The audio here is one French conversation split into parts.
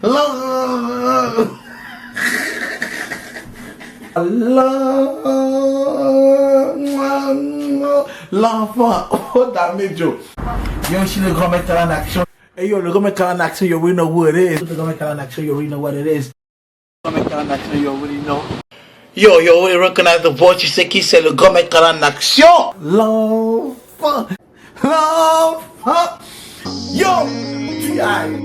L'enfant, oh damn Joe. You see the grand mec en action. Hey yo, le grand mec en action, you already know what it is. The grand mec en action, you already know what it is. Le grand mec en action, you already know. Yo, you already recognize the voice, tu sais qui c'est le grand mec en action. L'enfant, l'enfant. Yo, tu ailles.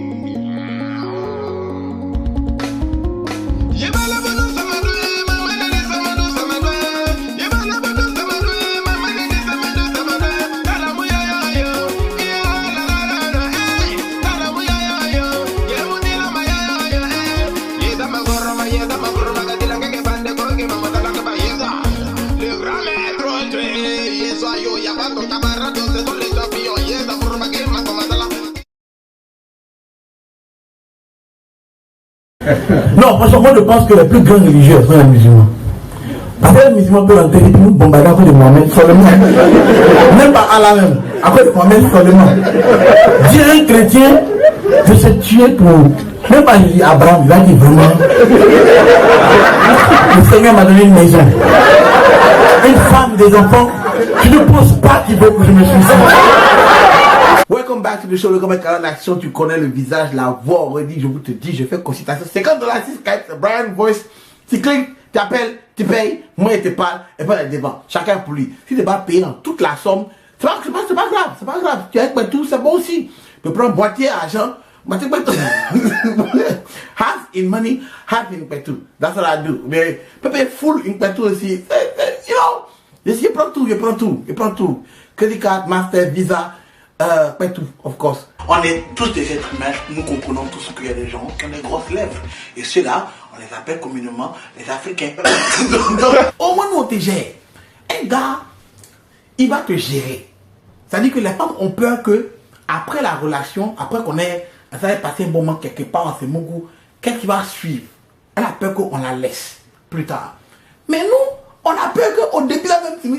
Non, parce que moi je pense que les plus grands religieux sont les musulmans. Parce que les musulmans peuvent entrer et nous bombarder à cause de Mohamed seulement. Même pas Allah même, à cause de Mohamed seulement. Dire un chrétien de se tuer pour. Même pas Jésus, Abraham, il va dire vraiment. Le Seigneur m'a donné une maison. Une femme, des enfants. Tu ne penses pas qu'il veut que je me suicide. Welcome back to the show, le grand mec en action, tu connais le visage, la voix, already, je vous te dis, je fais consultation, $50 si Skype, c'est Brian Voice, tu cliques, tu appelles, tu payes, moi il te parle, et puis il devant, chacun pour lui. Si tu n'es pas payé dans toute la somme, c'est pas grave, tu as avec tout, c'est bon aussi. Tu peux prendre boîtier, argent, boîtier, half in money, half in petu, that's what I do. Mais, tu peux payer full in petu aussi, you know, je prends tout, credit card, master, visa, pas tout, of course. On est tous des êtres humains, nous comprenons tous qu'il y a des gens qui ont des grosses lèvres. Et ceux-là, on les appelle communément les Africains. Donc, au moins, nous, on te gère. Un gars, il va te gérer. C'est-à-dire que les femmes ont peur que, après la relation, après qu'on ait passé un bon moment quelque part, on s'est mougou, qu'est-ce qui va suivre? Elle a peur qu'on la laisse plus tard. Mais nous, on a peur qu'au début,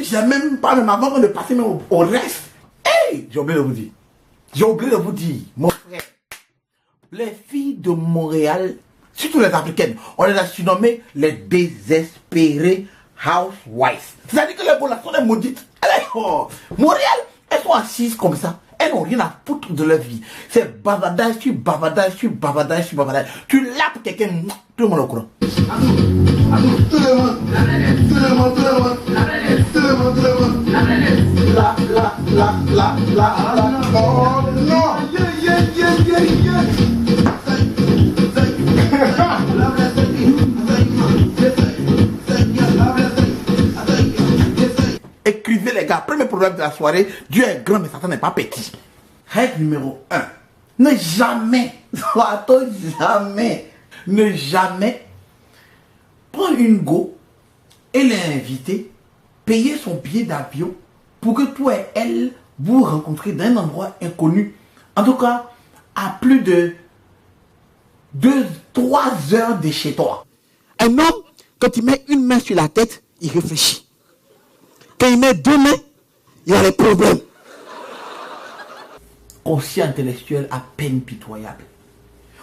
j'ai même pas, même avant de passer même au reste. Hey, j'ai oublié de vous dire, mon frère, les filles de Montréal, surtout les africaines, on les a surnommées les désespérées housewives. C'est-à-dire que les bonnes sont des maudites. Montréal, elles sont assises comme ça. Elles n'ont rien à foutre de leur vie. C'est bavardage. Tu lapes quelqu'un, tout le monde est au courant. Tout le monde. Oh non. Écrivez les gars, premier problème de la soirée, Dieu est grand mais Satan n'est pas petit. Règle numéro 1. Ne jamais prendre une go et l'inviter, payer son billet d'avion pour que toi et elle vous rencontrez dans un endroit inconnu. En tout cas, à plus de 2-3 heures de chez toi. Un homme, quand il met une main sur la tête, il réfléchit. Quand il met deux mains, il y a des problèmes. Conscient intellectuel à peine pitoyable.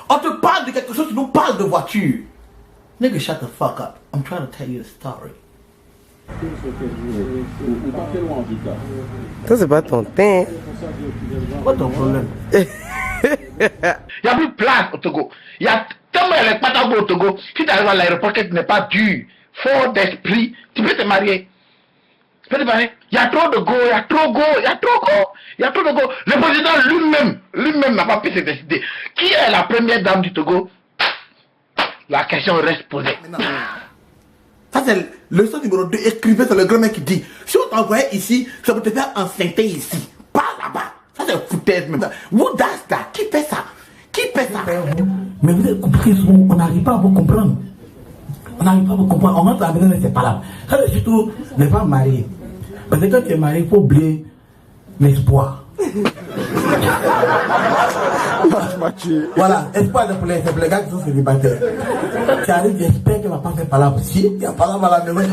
On te parle de quelque chose, tu nous parles de voiture. Nigga, shut the fuck up. I'm trying to tell you a story. Ça, c'est pas ton teint. Quoi ton problème? Il n'y a plus de place au Togo. Il y a tellement de patagos au Togo. Si tu arrives à l'aéroport que tu n'es pas dur, fort d'esprit, tu peux te marier. Il y a trop de go, il y a trop de go. Le président lui-même n'a pas pu se décider. Qui est la première dame du Togo? La question reste posée. Ça c'est le leçon numéro 2. Écrivez, c'est le grand mec qui dit. Si on t'envoyait ici, ça peut te faire enceinter ici. Pas là-bas. Ça c'est foutaise même. Who does that? Qui fait ça? Mais vous êtes compris, on n'arrive pas à vous comprendre. On rentre à la maison et c'est pas là. Ça c'est surtout les femmes mariées. Parce que quand tu es marié, il faut oublier l'espoir. Voilà, espoir c'est pour les gars qui sont célibataires. Tu arrives, j'espère qu'elle va pas faire par là. Si, il n'y a pas là à la maison,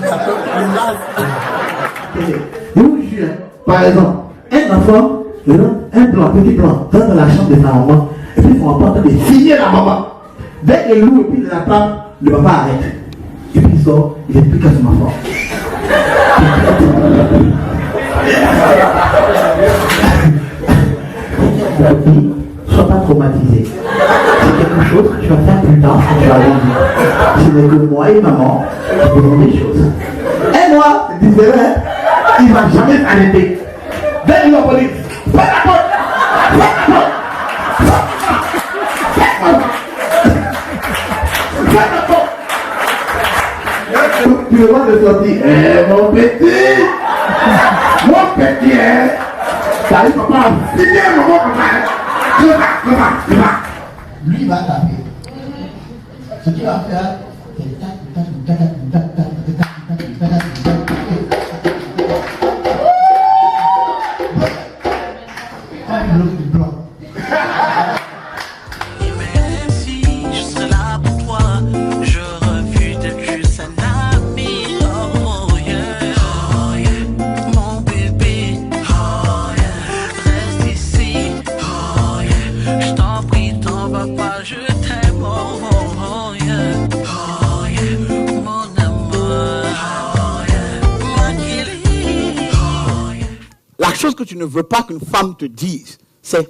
par exemple, un enfant, un petit blanc, dans la chambre de sa maman, et puis ils sont en train de signer la maman. Dès qu'il loue et puis il attend, le papa arrête. Et puis il sort, il explique à son enfant. Sois pas traumatisé. C'est quelque chose que tu vas faire plus tard quand tu vas grandir. Ce n'est que moi et maman qui faisons des choses. Et moi, je disais, il ne va jamais s'arrêter. Dès qu'il va police, pas la porte, pas la porte. Tu le vois de sortir. Mon petit, hein. Ça arrive papa, viens maman, papa. Lui va taper. Ce qu'il va faire, c'est la chose que tu ne veux pas qu'une femme te dise, c'est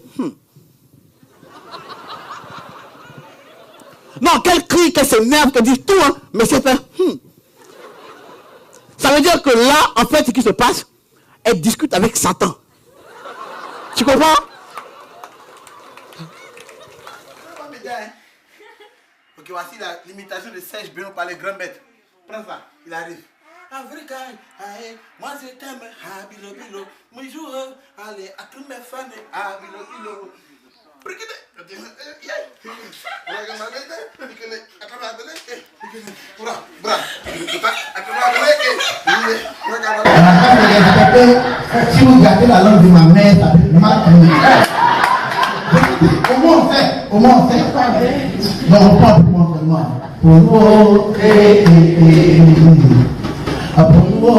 Non, qu'elle crie, qu'elle s'énerve, qu'elle dise tout, hein, mais c'est fait Ça veut dire que là, en fait, ce qui se passe, elle discute avec Satan. Tu comprends? Ok, voici l'imitation de Serge Béon par les grands bêtes. Prends ça, il arrive. Africa, moi je t'aime, bilo bilo, moi je joue, allez, à tous mes fans, bilo bilo. Si vous gardez la langue de ma mère, ça fait mal. Comment on fait? Non, on parle pour moi seulement. Apollo,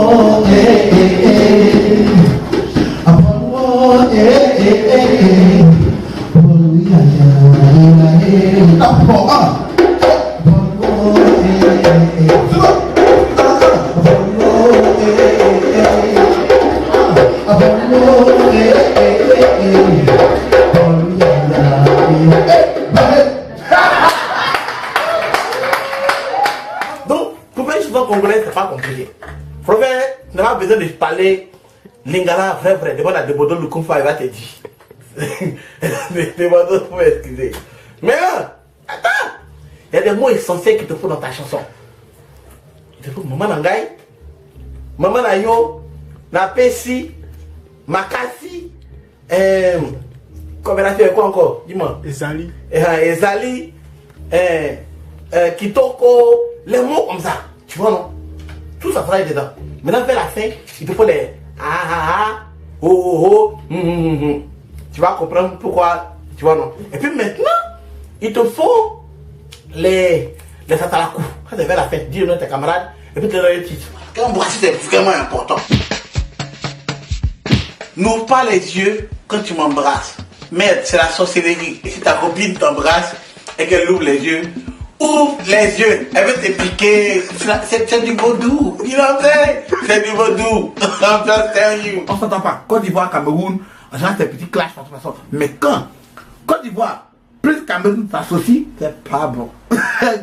Apollo, donc, pour faire une chanson congolaise, c'est pas compliqué. Prophète, tu n'as pas besoin de parler lingala vrai, devant la Debodo Lukumfa, il va te dire. Debodo, faut excuser. Mais là, attends, il y a des mots essentiels qu'il te faut dans ta chanson. Il te faut maman nangai, maman nayo, na pesi, makasi, comme elle a fait quoi encore? Dis-moi. Ezali. Ezali, kitoko, les mots comme ça. Tu vois, non? Tout ça travaille dedans. Maintenant, vers la fin, il te faut les Tu vas comprendre pourquoi. Tu vois, non? Et puis maintenant, il te faut les satalakou. Quand c'est vers la fin, dis-le à tes camarades, et puis tu leur dis le titre. Quand voici, c'est vraiment important. N'ouvre pas les yeux quand tu m'embrasses. Merde, c'est la sorcellerie. Et si ta copine t'embrasse et qu'elle ouvre les yeux, ouvre les yeux. Elle veut te piquer. C'est du vaudou. Il en fait. C'est du vaudou. On s'entend pas. Côte d'Ivoire, Cameroun, en général, c'est un petit clash. Mais quand Côte d'Ivoire plus Cameroun s'associe, c'est pas bon.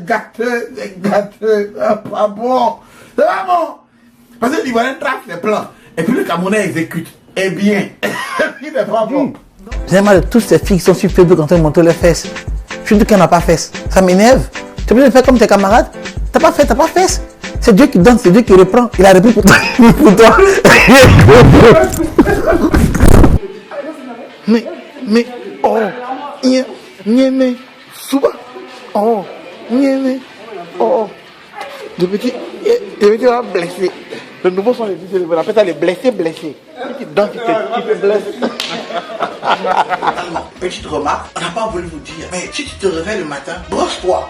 Gâteux, pas bon. C'est pas bon. Parce que l'Ivoirien trace les plans. Et puis le Camerounais exécute. Eh bien. Et puis c'est pas bon. J'aime mal de toutes ces filles qui sont sur Facebook en train de montrer leurs fesses. Je dis qu'elle n'a pas fesses. Ça m'énerve. Tu es obligé de faire comme tes camarades. T'as pas fesses. C'est Dieu qui donne, c'est Dieu qui reprend. Il a repris pour toi. mais, oh, mais, souvent, oh, oh, le petit va blesser. Le nouveau son, on appelle ça les blessés. Qui danse, qui te blesse. Petite remarque, on n'a pas voulu vous dire, mais si tu te réveilles le matin, brosse-toi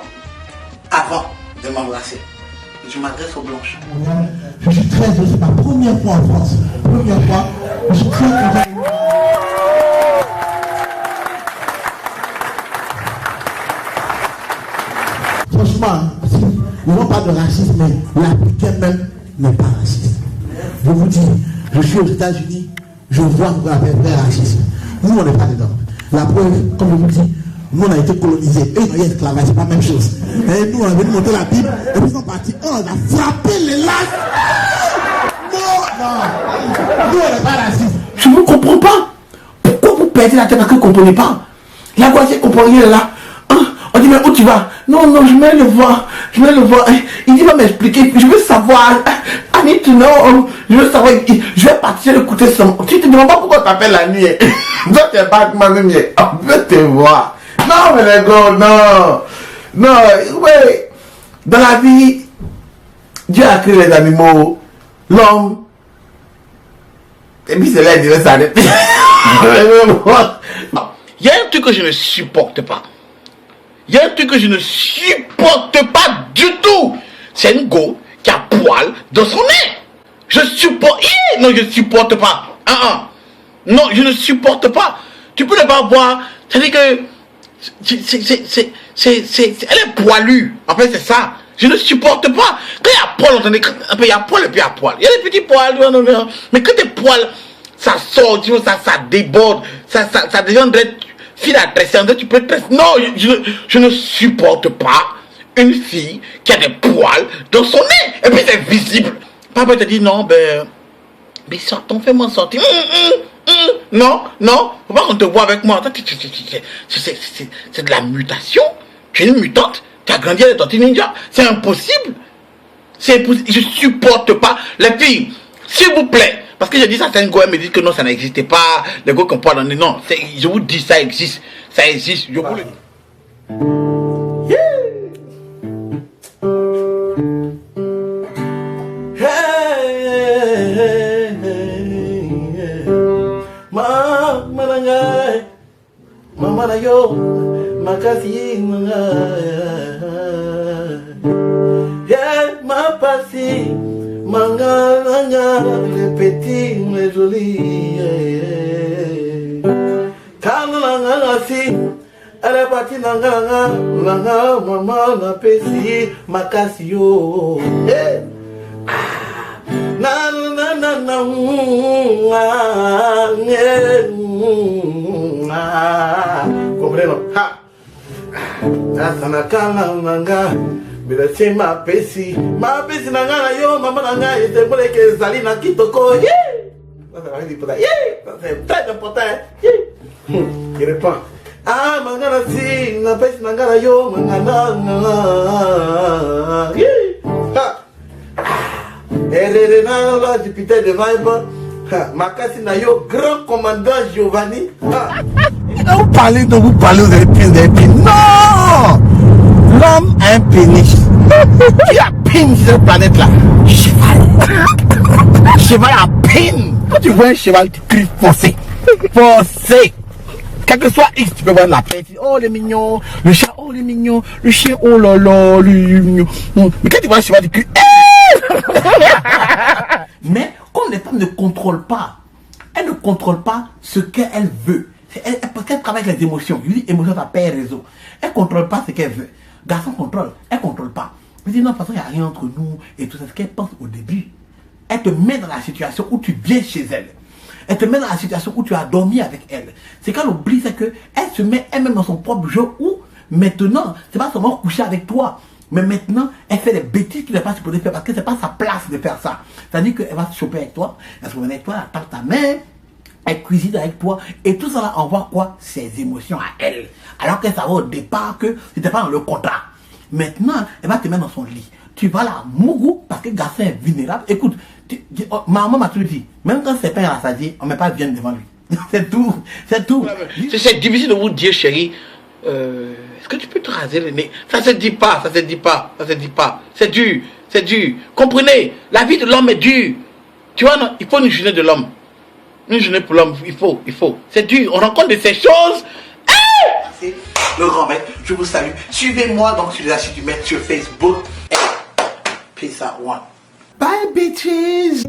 avant de m'embrasser. Je m'adresse aux blanches. Je suis très heureux, c'est ma première fois en France. Première fois, je suis très heureux. Franchement, ils n'ont pas de racisme, mais l'Africain même n'est pas raciste. Je vous dis, je suis aux États-Unis, je vois qu'on appelle vrai racisme. Nous, on n'est pas dedans. La preuve, comme je vous dis, nous, on a été colonisés. Eux, ils ont été esclavés, c'est pas la même chose. Et nous, on a venu monter la Bible, et puis ils sont partis. On a frappé les lacs. Non. Nous, on n'est pas racistes. Je ne comprends pas. Pourquoi vous perdez la tête parce que vous ne comprenez pas? La Guadeloupe ne comprend rien là. On dit, mais où tu vas? Non, non, je vais le voir. Je vais le voir. Il dit, va m'expliquer. Je veux savoir. I need to know. Je veux savoir. Je vais partir écouter son. Tu te demandes pas pourquoi tu t'appelles la nuit. Toi, tu es pas moi-même. Je veux te voir. Non, mais les gars, non. Non, ouais. Dans la vie, Dieu a créé les animaux, l'homme. Et puis c'est là, il devait s'arrêter. Il y a un truc que je ne supporte pas. Il y a un truc que je ne supporte pas du tout. C'est une go qui a poil dans son nez. Je supporte. Non, je ne supporte pas. Non, je ne supporte pas. Tu peux ne pas voir. C'est-à-dire que. Elle est poilue. En fait, c'est ça. Je ne supporte pas. Quand il y a poil, il y a poil et puis il y a poil. Il y a des petits poils. Mais quand tes poils, ça sort, tu vois, ça déborde. Ça deviendrait fil à tresser. Tu peux tresser. Non, je ne supporte pas une fille qui a des poils dans son nez. Et puis c'est visible. Papa te dit non, mais sortons, fais-moi sortir. Non, faut pas qu'on te voit avec moi. C'est de la mutation. Tu es une mutante. Tu as grandi avec ton petit ninja. C'est impossible. C'est impossible. Je supporte pas les filles. S'il vous plaît. Parce que j'ai dit ça, c'est un gars me dit que non, ça n'existait pas. Les gars qu'on parle dans les non. Je vous dis, ça existe. Ça existe. Je vous le dis. Yeah. Mama na yo, makasi yeah, ma pasi, manga, le petit, le joli, Kananga, elle est partie nanga, maman, la pesi, makasi yo, comprendo? Ha! Asanakala nanga, bila chema pesi nanga na yo mama nanga ite mole ke zali na kitoko. Ça va dire pour ça. C'est très important. Il répond. Ah mangana si na pesi nanga na yo mangana. Na la député de Vibe. Makasi na yo grand commandant Giovanni. Vous parlez, vous avez pin. Non! L'homme a un pénis. Qui a pin sur cette planète-là? Cheval. Cheval a pin. Quand tu vois un cheval, tu cries forcé. Forcé. Quel que soit X, tu peux voir la pète. Oh, le mignon. Le chat, oh, le mignon. Le chien, oh là là, le mignon. Mais quand tu vois un cheval, tu cries. Mais comme les femmes ne contrôlent pas, elles ne contrôlent pas ce qu'elles veulent. Parce qu'elle travaille avec les émotions. Je dis émotion, ça perd réseau. Elle ne contrôle pas ce qu'elle veut. Garçon contrôle, elle ne contrôle pas. Je dis non, de toute façon, il n'y a rien entre nous et tout ça. Ce qu'elle pense au début. Elle te met dans la situation où tu viens chez elle. Elle te met dans la situation où tu as dormi avec elle. C'est qu'elle oublie, c'est qu'elle se met elle-même dans son propre jeu où maintenant, c'est pas seulement coucher avec toi. Mais maintenant, elle fait des bêtises qu'elle n'est pas supposée faire parce que c'est pas sa place de faire ça. C'est-à-dire qu'elle va se choper avec toi, elle se met avec toi, elle tape ta main. Elle cuisine avec toi et tout ça là envoie quoi? Ses émotions à elle. Alors qu'elle savait au départ que c'était pas dans le contrat. Maintenant, elle va te mettre dans son lit. Tu vas la mougou parce que le garçon est vulnérable. Écoute, maman m'a toujours dit, même quand c'est pas un rassasié, on ne met pas de viande devant lui. C'est tout. C'est tout. C'est difficile de vous dire, chérie. Est-ce que tu peux te raser le nez? Ça se dit pas. C'est dur. Comprenez, la vie de l'homme est dure. Tu vois, non, il faut une journée de l'homme. Une journée pour l'homme, il faut. C'est dur, on rencontre de ces choses. C'est le grand maître, je vous salue. Suivez-moi donc sur les archives du maître sur Facebook. Peace out, one. Bye bitches.